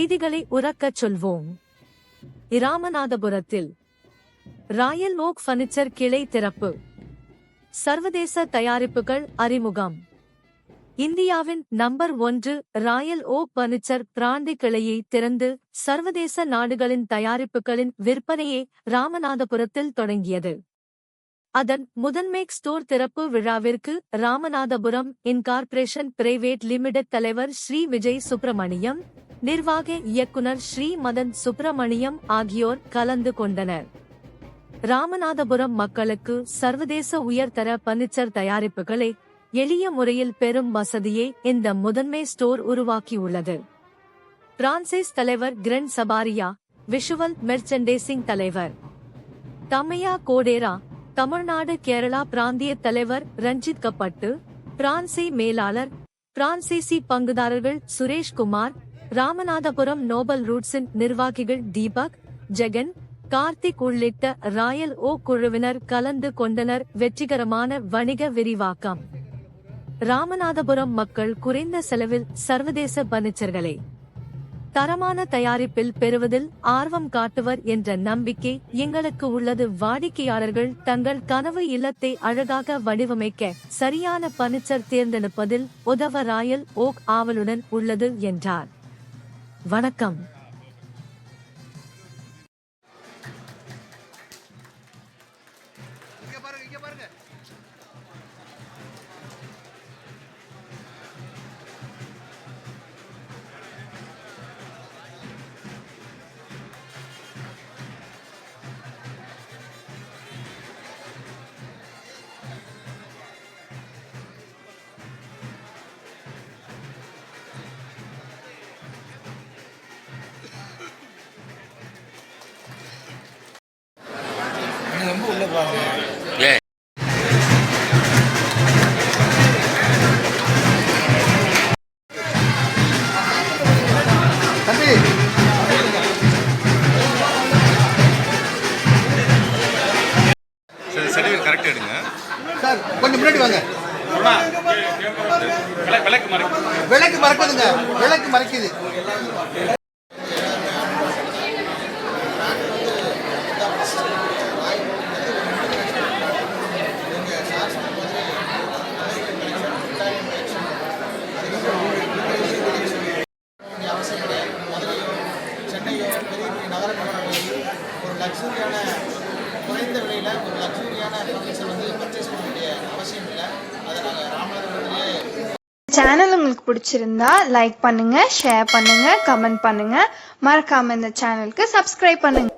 செய்திகளை உரக்கச் சொல்வோம். இராமநாதபுரத்தில் Royal okay furniture கிளை திறப்பு. சர்வதேச தயாரிப்புகள் அறிமுகம். இந்தியாவின் நம்பர் 1 ராயல் ஓக் பர்னிச்சர் பிராந்தி கிளையை திறந்து சர்வதேச நாடுகளின் தயாரிப்புகளின் விற்பனையை ராமநாதபுரத்தில் தொடங்கியது. அதன் முதன்மை ஸ்டோர் திறப்பு விழாவிற்கு ராமநாதபுரம் இன்கார்ப்பரேஷன் பிரைவேட் லிமிடெட் தலைவர் ஸ்ரீ விஜய் சுப்பிரமணியம், நிர்வாக இயக்குனர் ஸ்ரீ மதன் சுப்பிரமணியம் ஆகியோர் கலந்து கொண்டனர். ராமநாதபுரம் மக்களுக்கு சர்வதேச உயர்தர பர்னிச்சர் தயாரிப்புகளை எளிய முறையில் பெறும் வசதியை இந்த முதன்மை ஸ்டோர் உருவாக்கியுள்ளது. பிரான்சிஸ் தலைவர் கிரண் சபாரியா, விஷுவல் மெர்ச்சன்டைசிங் தலைவர் தமையா கோடேரா, தமிழ்நாடு கேரளா பிராந்திய தலைவர் ரஞ்சித் கப்பட்டு, பிரான்சி மேலாளர் பிரான்சிசி பங்குதாரர்கள் சுரேஷ்குமார், ராமநாதபுரம் நோபல் ரூட்ஸின் நிர்வாகிகள் தீபக், ஜெகன், கார்த்திக் உள்ளிட்ட ராயல் ஓக் குழுவினர் கலந்து கொண்டனர். வெற்றிகரமான வணிக விரிவாக்கம். ராமநாதபுரம் மக்கள் குறைந்த செலவில் சர்வதேச பர்னிச்சர்களை தரமான தயாரிப்பில் பெறுவதில் ஆர்வம் காட்டுவர் என்ற நம்பிக்கை எங்களுக்கு உள்ளது. வாடிக்கையாளர்கள் தங்கள் கனவு இல்லத்தை அழகாக வடிவமைக்க சரியான பர்னிச்சர் தேர்ந்தெடுப்பதில் உதவ ராயல் ஓக் ஆவலுடன் உள்ளது என்றார். வணக்கம். ரொம்ப உள்ள போவாங்க. தம்பி சர்டிஃபிகேட் கரெக்ட் எடுங்க சார், கொஞ்சம் முன்னாடி வாங்க. விளக்கு மறக்குதுங்க, விளக்கு மறைக்குது. சென்னையோ பெரிய பெரிய நகரங்களில் ஒரு லக்ஸூரியான குறைந்த விலையில் ஒரு லக்ஸூரியான ஃபர்னிச்சர் பர்ச்சேஸ் பண்ண வேண்டிய அவசியம் இல்லை. அதை நாங்கள் ராமநாதபுரத்திலேயே. சேனல் உங்களுக்கு பிடிச்சிருந்தா லைக் பண்ணுங்க, ஷேர் பண்ணுங்க, கமெண்ட் பண்ணுங்க. மறக்காம இந்த சேனலுக்கு சப்ஸ்கிரைப் பண்ணுங்க.